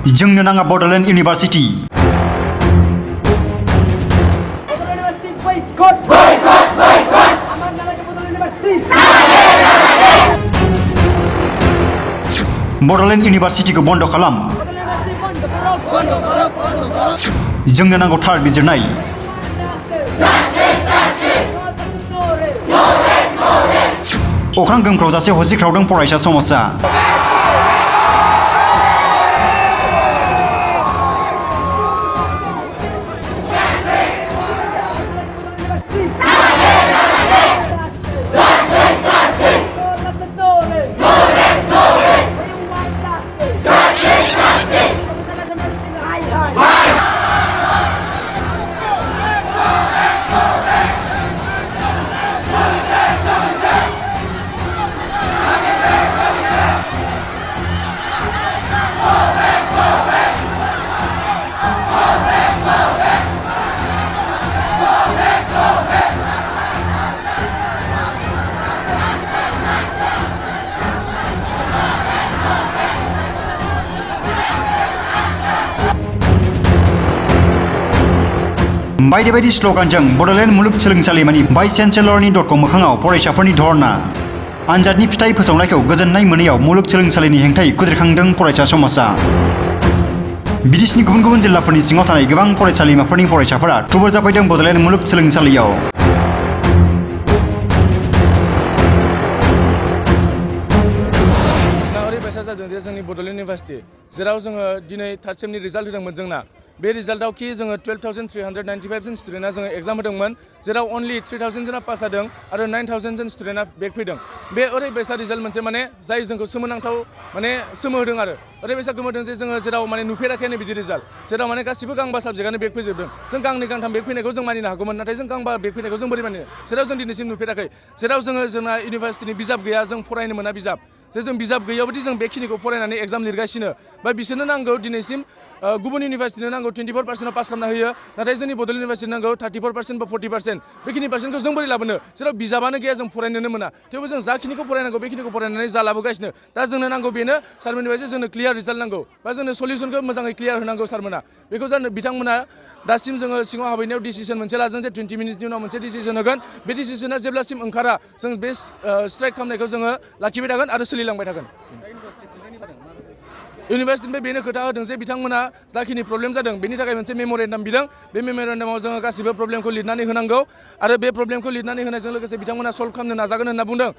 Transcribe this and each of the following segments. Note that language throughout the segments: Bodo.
जोंनो नाङा बड'लेण्ड इउनिभारसिटि। बड'लेण्ड इउनिभारसिटिखौ बन्द खालाम। जोंनो नांगौ थार बिजिरनाय। अख्रां गोमख्रावजासे हसिख्रावदों फरायसा समाजा। बायदि बायदि स्लगानजों बड'लेण्ड मुलुगसोलोंसालिमानि भाइस चेन्सेलरनि दरखं मोखाङाव फरायसाफोरनि धरना। आनजादनि फिथाइ फोसावनायखौ गोजोननाय मोनैयाव मुलुगसोलोंसालिनि हेंथायै खुद्रिखांदों फरायसा समाजा। बिदेशनि गुबुन गुबुन जिल्लाफोरनि सिङाव थानाय गोबां फरायसालिमाफोरनि फरायसाफोरा थुबुर जाफैदों बड'लेण्ड मुलुगसोलोंसालियाव। ओरैबायसा जादों जे जोंनि बड'लेण्ड इउनिभारसिटि जेराव जोङो दिनै थार्ड सेमनि रिजाल्ट होदोंमोन जोंना। बे रिजाल्टआव कि जोङो 12,395 जन स्टुडेन्टआ जोङो एग्जाम होदोंमोन, जेराव अनलि 3,000 जना पास जादों आरो 9,000 जन स्टुडेन्टआ बेक फैदों। बे ओरैबायसा रिजाल्ट मोनसे माने जाय जोंखौ सोमोनांथाव माने सोमोहोदों आरो ओरैबायसा गोमोदों जे जोङो जेराव माने नुफेराखैनो बिदि रिजाल्ट, जेराव माने गासिबो गांबा साबजेक्टआनो बेक फैजोबदों। जों गांनै गांथाम बेक फैनायखौ जों मानिनो हागौमोन, नाथाय जों गांबा बेक फैनायखौ जों बोरै मानिनो, जेराव जों दिनैसिम नुफेराखै, जेराव जोंना इउनिभारसिटिनि बिजाब गैया, जों फरायनो मोना बिजाब, जे जों बिजाब गैयाबादि जों बेखिनिखौ फरायनानै एग्जाम लिरगासिनो बा बिसोरनो नांगौ दिनैसिम गुबुन इउनिभारसिटिनो नांगौ 24% पास खालामना होयो, नाथाय जोंनि बड'लेण्ड इउनिभारसिटिनो नांगौ 34% बा 40%। बेखिनि पार्सेन्टखौ जों बोरै लाबोनो, जेराव बिजाबानो गैया, जों फरायनोनो मोना। थेवबो जों जाखिनिखौ फरायनांगौ बेखिनिखौ फरायनानै जा लाबोगासिनो। दा जोंनो नांगौ बेनो सारमोननिफ्राय जोंनो क्लियार रिजाल्ट नांगौ बा जोंनो सलिउसनखौ मोजाङै क्लियार होनांगौ सारमोना। बेखौ जानो बिथांमोना दासिम जोङो सिङाव हाबहैनायाव डिसिसन मोनसे लादों जे 20 मिनिटनि उनाव मोनसे डिसिसन होगोन। बे डिसिसना जेब्लासिम ओंखारा जों बे स्ट्राइक खालामनायखौ जोङो लाखिबाय थागोन आरो सोलिलांबाय थागोन। इउनिभारसिटिनिफ्राय बेनो खोथा होदों जे बिथांमोना जाखिनि प्रब्लेम जादों बेनि थाखाय मोनसे मेम'रेन्डाम बिदों। बे मेम'रेन्डामाव जोङो गासिबो प्रब्लेमखौ लिरनानै होनांगौ आरो बे प्रब्लेमखौ लिरनानै होनायजों लोगोसे बिथांमोना सल्भ खालामनो नाजागोन होनना बुंदों।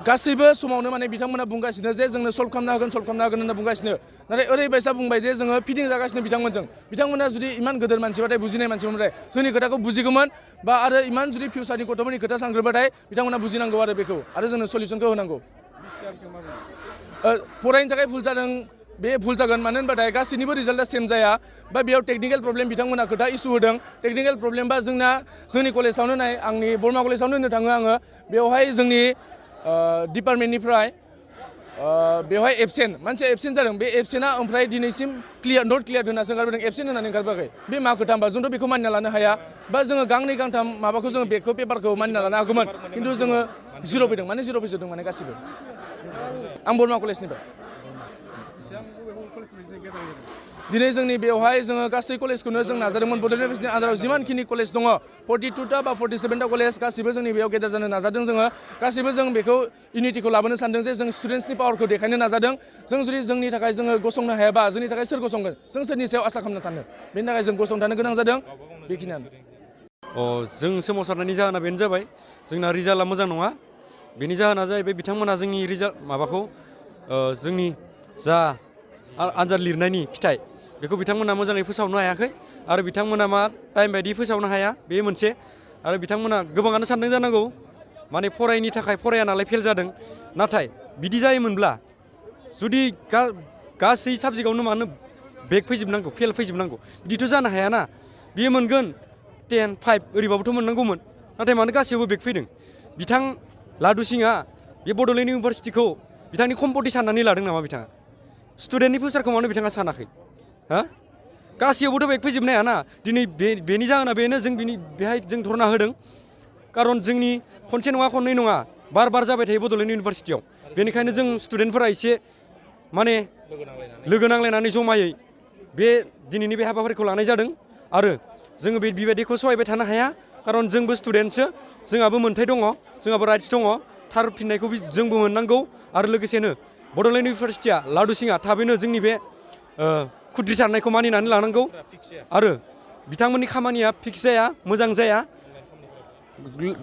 गासैबो समावनो माने बिथांमोना बुंगासिनो जे जोंनो सल्भ खालामनो हागोन होनना बुंगासिनो, नाथाय ओरैबायसा बुंबाय जे जोङो फिदिं जागासिनो बिथांमोनजों। बिथांमोना जुदि इमान गोदोर मानसिबाथाय बुजिनाय मानसिमोनबाथाय जोंनि खोथाखौ बुजिगौमोन बा आरो इमान जुदि फिउचारनि गथ'फोरनि खोथा सानग्रोबाथाय बिथांमोना बुजिनांगौ आरो बेखौ, आरो जोंनो सलिउसनखौ होनांगौ। फरायनो थाखाय भुल जादों, बे भुल जागोन, मानो होनबाथाय गासैनिबो रिजाल्टआ सेम जाया बा बेयाव टेकनिकेल प्रब्लेम बिथांमोना खोथा इसु होदों। टेकनिकेल प्रब्लेम बा जोंनि कलेजावनो नाय, आंनि बरमा कलेजावनो होननो थाङो आङो, बेवहाय जोंनि डिपार्टमेन्टनिफ्राय बेवहाय मानसिया एबसेन्ट जादों। बे एबसेन्टआ ओमफ्राय दिनैसिम नट क्लियार होनासो ओंखारबोदों, एबसेन्ट होनानै ओंखारबोआखै। बे मा खोथा होमबा? जोंथ' बेखौ मानिना लानो हाया बा जोङो गांनै गांथाम माबाखौ जोङो बेखौ पेपारखौ मानिना लानो हागौमोन, खिन्थु जोङो जिर' फैदों, माने जिर' फैजोबदों माने गासिबो। आं बरमा कलेजनिफ्राय। दिनै जोंनि बेवहाय जोङो गासै कलेजखौनो जों नाजादोंमोन। बड'लेण्ड इउनिभारसिटिनि आन्दाराव जिमानखिनि कलेज दङ 42टा बा 47टा कलेज गासिबो जोंनि बेयाव गेदेर जानो नाजादों। जोङो गासिबो जों बेखौ इउनिटिखौ लाबोनो सानदों जे जों स्टुडेन्ट्सनि पावारखौ देखायनो नाजादों। जों जुदि जोंनि थाखाय जोङो गसंनो हायाबा जोंनि थाखाय सोर गसंगोन? जों सोरनि सायाव आसा खालामनो थानो? बेनि थाखाय जों गसंथानो गोनां जादों। बेखिनियानो। जों सोमावसारनायनि जाहोना बेनो जाबाय जोंना रिजाल्टआ मोजां नङा। बेनि जाहोना जाहैबाय बिथांमोना जोंनि रिजाल्ट माबाखौ जोंनि जा आनजाद लिरनायनि फिथाइ बेखौ बिथांमोना मोजाङै फोसावनो हायाखै आरो बिथांमोना मा टाइम बायदि फोसावनो हाया, बे मोनसे। आरो बिथांमोना गोबाङानो सानदों जानांगौ माने फरायनि थाखाय फराया नालाय फेल जादों, नाथाय बिदि जायोमोनब्ला जुदि गासै साबजेक्टआवनो मानो बेक फैजोबनांगौ, फेल फैजोबनांगौ, बिदिथ' जानो हायाना। बियो मोनगोन 10, 5 ओरैबाबोथ' मोननांगौमोन, नाथाय मानो गासैयावबो बेक फैदों? बिथां लादु सिंआ बे बड'लेण्ड इउनिभारसिटिखौ बिथांनि सम्पति साननानै लादों नामा बिथाङा? स्टुडेन्टनि फिउचारखौ मानो बिथाङा सानाखै? गासैयावबोथ' बेक फैजोबनो हायाना। दिनै बेनि जाहोना बेनो जों बेहाय जों धरना होदों, खारन जोंनि खनसे नङा खननै नङा बार जाबाय थायो बड'लेण्ड इउनिभारसिटियाव। बेनिखायनो जों स्टुडेन्टफोरा एसे माने लोगो नांलायनानै जमायै बे दिनैनि बे हाबाफारिखौ लानाय जादों आरो जोङो बेबायदिखौ सहायबाय थानो हाया खारन जोंबो स्टुडेन्टसो जोंहाबो मोन्थाय दङ जोंहाबो राइट्स दङ थार फिननायखौ जोंबो मोननांगौ आरो लोगोसेनो बड'लेण्ड इउनिभारसिटिया लाडुसिङा थाबैनो जोंनि बे खुद्रिसारनायखौ मानिनानै लानांगौ आरो बिथांमोननि खामानिया फिक्स जाया मोजां जाया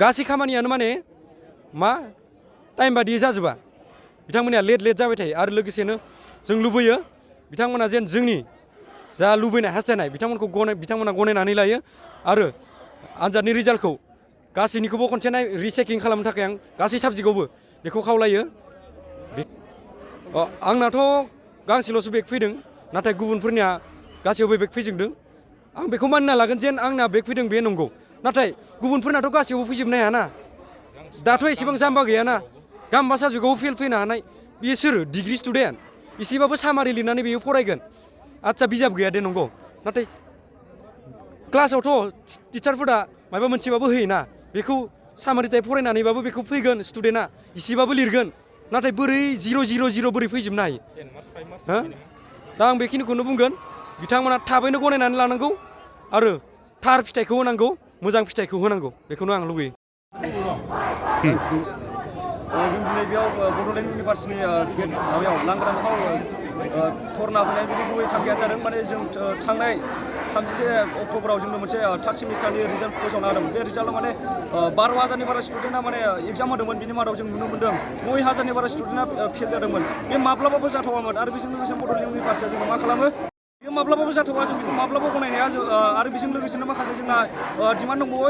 गासै खामानियानो माने मा टाइम बादियै जाजोबा बिथांमोनहा लेट जाबाय थायो आरो लोगोसेनो जों लुबैयो बिथांमोना जेन जोंनि जा लुबैनाय हास्थायनाय बिथांमोना गनायनानै लायो आरो आनजादनि रिजाल्टखौ गासैनिखौबो खनसे रिचेकिं खालामनो थाखाय आं गासै साबजेक्टआवबो बेखौ खावलायो आंनाथ' गांसेल'सो बेग फैदों नाथाय गुबुनफोरनिया गासैयावबो बेग फैजोबदों आं बेखौ मानिना लागोन जेन आंना बेग फैदों बे नंगौ नाथाय गुबुनफोरनाथ' गासैयावबो फैजोबनो हायाना दाथ' एसेबां जाम्बा गैयाना गांबा साबजेक्टआवबो फेल फैनो हानाय बियो सोर डिग्रि स्टुडेन्ट एसेबाबो सामारि लिरनानै बेयो फरायगोन आदसा बिजाब गैया दे नंगौ नाथाय क्लासावथ' टिचारफोरा माबा मोनसेबाबो होयोना बेखौ सामारि टाइप फरायनानैबाबो बेखौ फैगोन स्टुडेन्टआ एसेबाबो लिरगोन नाथाय बोरै 0 बोरै फैजोबनो हायो हो दा आं बेखिनिखौनो बुंगोन बिथांमोना थाबैनो गनायनानै लानांगौ आरो थार फिथाइखौ होनांगौ मोजां फिथाइखौ होनांगौ बेखौनो आं लुबैयो जों दिनै बेयाव बड'लेण्ड इउनिभारसिटिनि गेट माबायाव लांग्रा मोखाङाव धरना होनाय बिनि गुबै थांखियानो जादों माने जों थांनाय 31 अक्ट'बराव जोंनो मोनसे थार्ड सेमिस्टारनि रिजाल्ट फोसावना होदों बे रिजाल्टआव माने 12,000नि बारा स्टुडेन्टआ माने एग्जाम होदोंमोन बिनि मादाव जों नुनो मोन्दों 9,000नि बारा स्टुडेन्टआ फेल जादोंमोन बे माब्लाबाबो जाथावामोन आरो बेजों लोगोसे बड'लेण्ड इउनिभारसिटिया जोङो मा खालामो बे माब्लाबाबो जाथावा जों बेखौ माब्लाबा गनायनाया आरो बेजों लोगोसेनो माखासे जोंना डिमान्ड दंबावो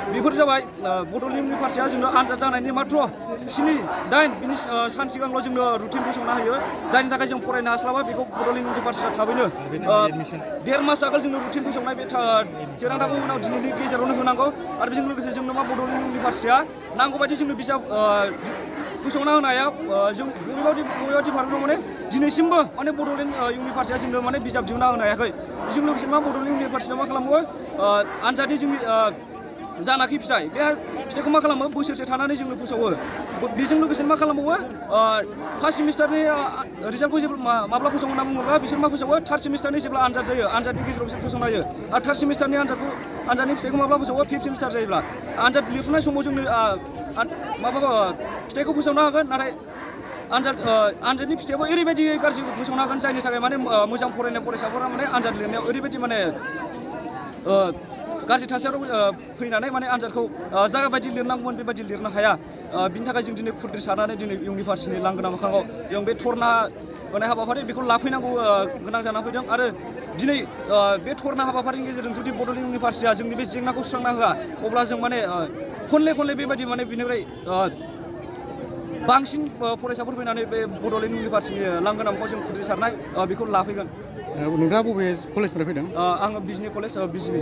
बेफोर जाबाय बड'लेण्ड इउनिभारसिटिया जोंनो आनजाद जानायनि मात्र 7-8 बिनि सान सिगांल' जोंनो रुटिन फोसावना होयो जायनि थाखाय जों फरायनो हास्लाबा बेखौ बड'लेण्ड इउनिभारसिटिया थाबैनो 1.5 मास आगोल जोंनो रुटिन फोसावनाय बे थिरांथाखौ उनाव दिनैनि गेजेरावनो होनांगौ आरो बेजों लोगोसे जोंनो मा बड'लेण्ड इउनिभारसिटिया नांगौबायदि जोंनो बिजाब फोसावना होनो हाया जों बबेबा डिपार्टमेन्टआव माने दिनैसिमबो माने बड'लेण्ड इउनिभारसिटिया जोंनो माने बिजाब दिहुनना होनो हायाखै बेजों लोगोसे मा बड'लेण्ड इउनिभारसिटिया मा खालामो आनजादनि जोंनि जानाखि फिथाइ बे फिथाइखौ मा खालामो बोसोरसे थानानै जोंनो फोसावो बेजों लोगोसे मा खालामबावो फार्स्ट सेमिस्टारनि रिजाल्टखौ जेब्ला माब्ला फोसावो होनना बुङोब्ला बिसोर मा फोसावो थार्ड सेमिस्टारनि जेब्ला आनजाद जायो आनजादनि गेजेराव बिसोर फोसावनो हायो आरो थार्ड सेमिस्टारनि आनजादनि फिथाइखौ माब्ला फोसावो 5th सेमिस्टार जायोब्ला आनजाद लिरफुनाय समाव जोंनो फिथाइखौ फोसावनो हागोन नाथाय आनजादनि फिथाइयाबो ओरैबायदि गाज्रि फोसावनो हागोन जायनि थाखाय माने मोजां फरायनाय फरायसाफोरा माने आनजाद लिरनायाव ओरैबायदि माने गाज्रि थासारियाव फैनानै माने आनजादखौ जाबायदि लिरनांगौमोन बेबायदि लिरनो हाया बिनि थाखाय जों दिनै खुद्रि सारनानै दिनै इउनिभारसिटिनि लांगोना मोखाङाव जों बे धरना होनाय हाबाफारि बेखौ लाफैनांगौ गोनां जानानै फैदों आरो दिनै बे धरना हाबाफारिनि गेजेरजों जुदि बड'लेण्ड इउनिभारसिटिया जोंनि बे जेंनाखौ सुस्रांना होआ अब्ला जों माने खनले बेबायदि माने बिनिफ्राय बांसिन फरायसाफोर फैनानै बे बड'लेण्ड इउनिभारसिटिनि लांगोना मोखाङाव जों खुद्रि सारनाय बेखौ लाफैगोन नोंथाङा बबे कलेजनिफ्राय फैदों आङो बिजनि कलेज बिजनि